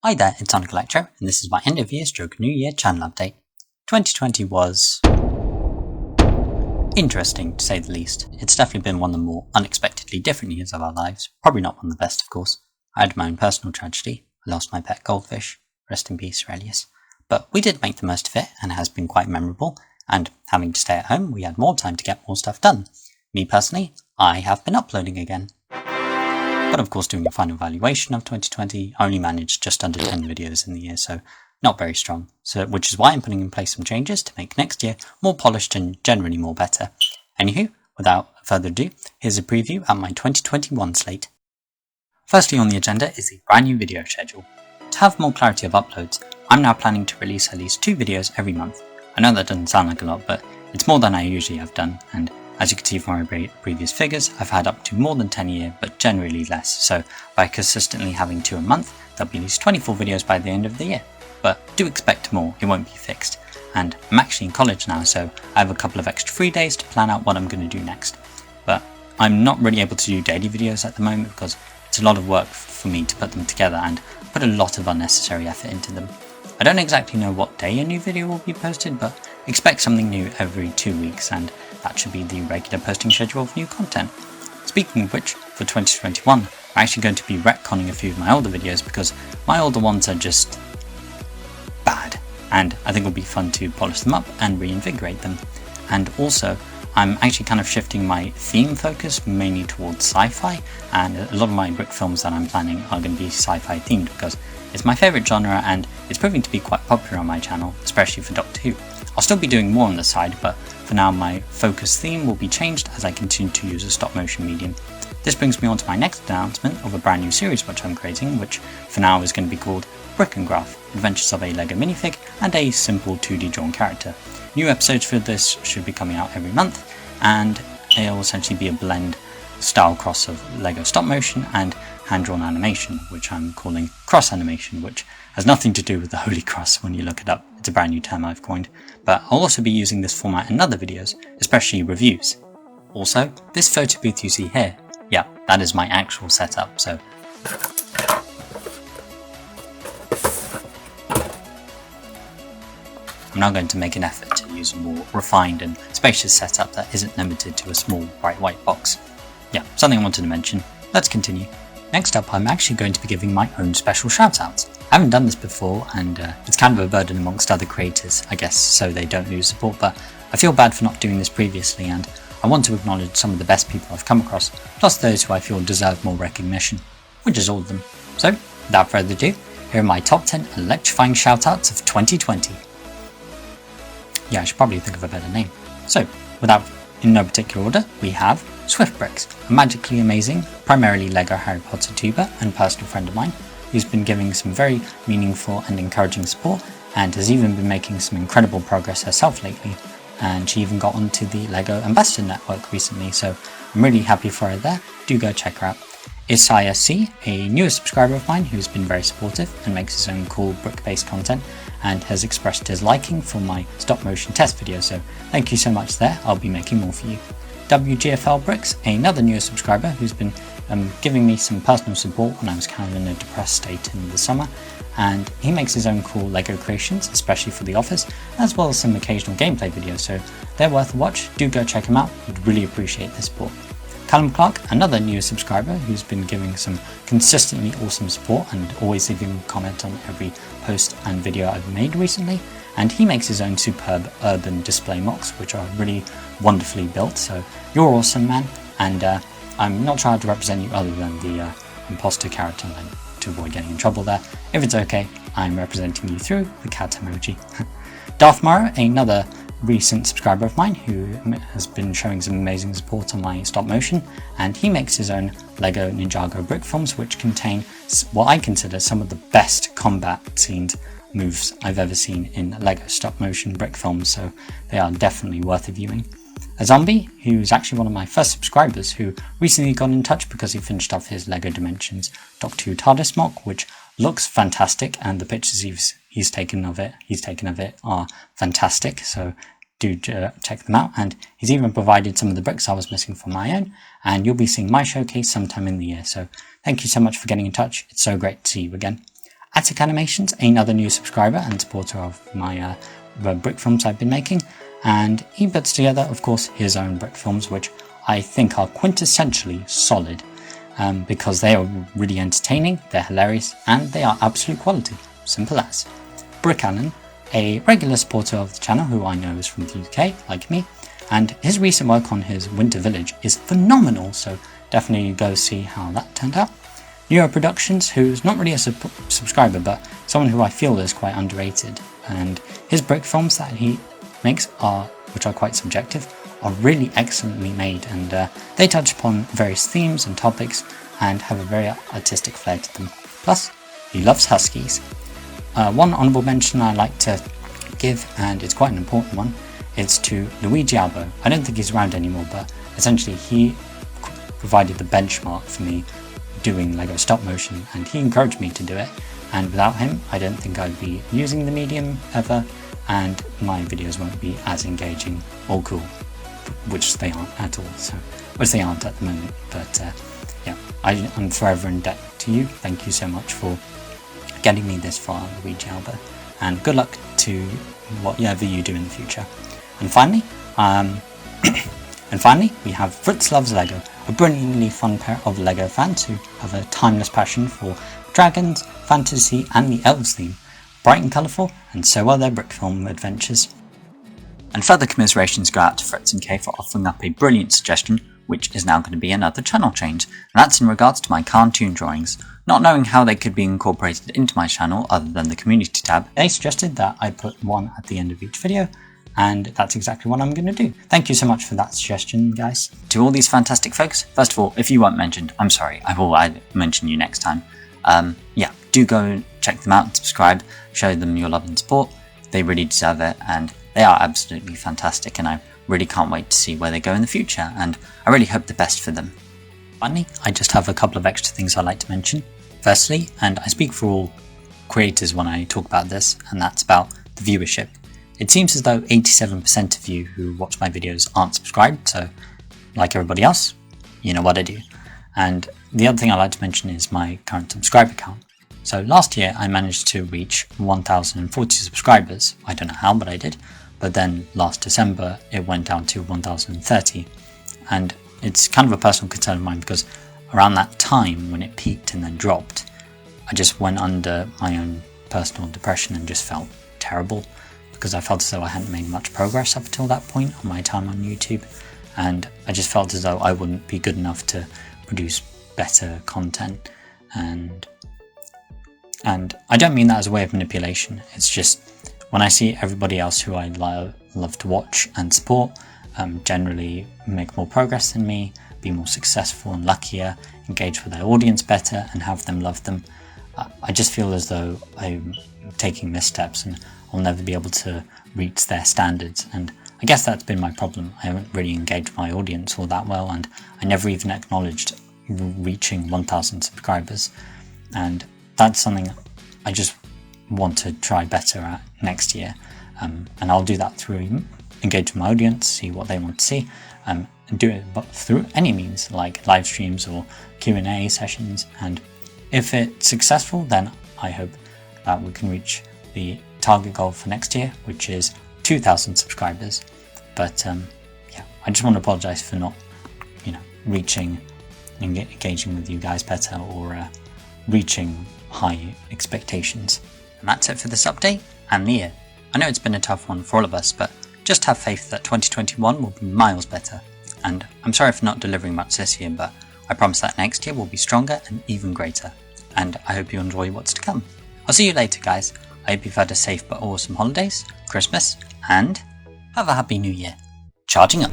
Hi there, it's Sonic Electro, and this is my end of year stroke new year channel update. 2020 was interesting, to say the least. It's definitely been one of the more unexpectedly different years of our lives. Probably not one of the best, of course. I had my own personal tragedy. I lost my pet goldfish. Rest in peace, Aurelius. But we did make the most of it, and it has been quite memorable. And having to stay at home, we had more time to get more stuff done. Me personally, I have been uploading again. But of course, doing a final evaluation of 2020, I only managed just under 10 videos in the year, so not very strong. Which is why I'm putting in place some changes to make next year more polished and generally more better. Anywho, without further ado, here's a preview at my 2021 slate. Firstly on the agenda is the brand new video schedule. To have more clarity of uploads, I'm now planning to release at least 2 videos every month. I know that doesn't sound like a lot, but it's more than I usually have done, and as you can see from my previous figures, I've had up to more than 10 a year, but generally less, so by consistently having 2 a month, there'll be at least 24 videos by the end of the year. But do expect more, it won't be fixed. And I'm actually in college now, so I have a couple of extra free days to plan out what I'm going to do next. But I'm not really able to do daily videos at the moment because it's a lot of work for me to put them together and put a lot of unnecessary effort into them. I don't exactly know what day a new video will be posted, but expect something new every 2 weeks, and that should be the regular posting schedule of new content. Speaking of which, for 2021, I'm actually going to be retconning a few of my older videos because my older ones are just bad, and I think it'll be fun to polish them up and reinvigorate them. And also, I'm actually kind of shifting my theme focus mainly towards sci-fi, and a lot of my brick films that I'm planning are going to be sci-fi themed because it's my favourite genre and it's proving to be quite popular on my channel, especially for Doctor Who. I'll still be doing more on the side, but for now my focus theme will be changed as I continue to use a stop motion medium. This brings me on to my next announcement of a brand new series which I'm creating, which for now is going to be called Brick and Graph, Adventures of a LEGO minifig and a simple 2D drawn character. New episodes for this should be coming out every month, and it'll essentially be a blend style cross of LEGO stop motion and hand-drawn animation, which I'm calling cross animation, which has nothing to do with the Holy Cross when you look it up. It's a brand new term I've coined, but I'll also be using this format in other videos, especially reviews. Also, this photo booth you see here, yeah, that is my actual setup, so I'm now going to make an effort to use a more refined and spacious setup that isn't limited to a small bright white box. Yeah, something I wanted to mention. Let's continue. Next up, I'm actually going to be giving my own special shoutouts. I haven't done this before, and it's kind of a burden amongst other creators, I guess, so they don't lose support, but I feel bad for not doing this previously, and I want to acknowledge some of the best people I've come across, plus those who I feel deserve more recognition, which is all of them. So, without further ado, here are my top 10 electrifying shoutouts of 2020. Yeah, I should probably think of a better name. So, in no particular order, we have Swift Bricks, a magically amazing, primarily LEGO Harry Potter tuber and personal friend of mine, who's been giving some very meaningful and encouraging support, and has even been making some incredible progress herself lately, and she even got onto the LEGO Ambassador Network recently, so I'm really happy for her there. Do go check her out. Isaiah C, a newer subscriber of mine who's been very supportive and makes his own cool brick-based content, and has expressed his liking for my stop motion test video, so thank you so much there. I'll be making more for you. WGFL Bricks, another newer subscriber who's been giving me some personal support when I was kind of in a depressed state in the summer, and he makes his own cool LEGO creations, especially for the office, as well as some occasional gameplay videos, so they're worth a watch. Do go check him out, we'd really appreciate the support. Callum Clark, another newer subscriber who's been giving some consistently awesome support and always leaving a comment on every post and video I've made recently, and he makes his own superb urban display mocks which are really wonderfully built, so you're awesome, man, and I'm not trying to represent you other than the imposter character line to avoid getting in trouble there. If it's okay, I'm representing you through the cat emoji. Darth Morrow, another recent subscriber of mine who has been showing some amazing support on my stop motion, and he makes his own LEGO Ninjago brick films which contain what I consider some of the best combat scenes moves I've ever seen in LEGO stop motion brick films, so they are definitely worth a viewing. A Zombie, who's actually one of my first subscribers, who recently got in touch because he finished off his LEGO Dimensions Doctor Who TARDIS mock, which looks fantastic, and the pictures he's taken of it are fantastic, so do check them out. And he's even provided some of the bricks I was missing for my own, and you'll be seeing my showcase sometime in the year, so thank you so much for getting in touch. It's so great to see you again. Attic Animations, another new subscriber and supporter of my brick films I've been making, and he puts together, of course, his own brick films, which I think are quintessentially solid, because they are really entertaining, they're hilarious, and they are absolute quality. Simple as. Brick Allen, a regular supporter of the channel who I know is from the UK, like me, and his recent work on his Winter Village is phenomenal, so definitely go see how that turned out. Neuro Productions, who's not really a subscriber, but someone who I feel is quite underrated, and his brick films that he makes which are quite subjective, are really excellently made, and they touch upon various themes and topics and have a very artistic flair to them. Plus, he loves huskies. One honourable mention I like to give, and it's quite an important one, it's to Luigi Albo. I don't think he's around anymore, but essentially he provided the benchmark for me doing LEGO stop motion, and he encouraged me to do it, and without him I don't think I'd be using the medium ever, and my videos won't be as engaging or cool, which they aren't at all, which they aren't at the moment, but yeah, I'm forever in debt to you. Thank you so much for getting me this far, Luigi Alba, and good luck to whatever you do in the future. And finally, we have Fritz Loves Lego, a brilliantly fun pair of Lego fans who have a timeless passion for dragons, fantasy, and the elves theme. Bright and colourful, and so are their brick film adventures. And further commiserations go out to Fritz and Kay for offering up a brilliant suggestion, which is now going to be another channel change, and that's in regards to my cartoon drawings. Not knowing how they could be incorporated into my channel other than the community tab, they suggested that I put one at the end of each video, and that's exactly what I'm going to do. Thank you so much for that suggestion, guys. To all these fantastic folks, first of all, if you weren't mentioned, I'm sorry, I will mention you next time. Yeah, do go check them out and subscribe, show them your love and support. They really deserve it, and they are absolutely fantastic, and I really can't wait to see where they go in the future, and I really hope the best for them. Finally, I just have a couple of extra things I'd like to mention. Firstly, and I speak for all creators when I talk about this, and that's about the viewership. It seems as though 87% of you who watch my videos aren't subscribed, so like everybody else, you know what I do. And the other thing I'd like to mention is my current subscriber count. So last year I managed to reach 1,040 subscribers. I don't know how, but I did. But then last December it went down to 1,030. And it's kind of a personal concern of mine because around that time when it peaked and then dropped, I just went under my own personal depression and just felt terrible because I felt as though I hadn't made much progress up until that point on my time on YouTube, and I just felt as though I wouldn't be good enough to produce better content, and I don't mean that as a way of manipulation. It's just when I see everybody else who I love to watch and support generally make more progress than me, be more successful and luckier, engage with their audience better and have them love them, I just feel as though I'm taking missteps and I'll never be able to reach their standards. And I guess that's been my problem. I haven't really engaged my audience all that well, and I never even acknowledged reaching 1,000 subscribers, and that's something I just want to try better at next year, and I'll do that through engaging my audience, see what they want to see, and do it through any means like live streams or Q&A sessions. And if it's successful, then I hope that we can reach the target goal for next year, which is 2,000 subscribers. But yeah, I just want to apologize for not, reaching and engaging with you guys better, or reaching high expectations. And that's it for this update and the year. I know it's been a tough one for all of us, but just have faith that 2021 will be miles better. And I'm sorry for not delivering much this year, but I promise that next year will be stronger and even greater. And I hope you enjoy what's to come. I'll see you later, guys. I hope you've had a safe but awesome holidays, Christmas, and have a happy new year. Charging up.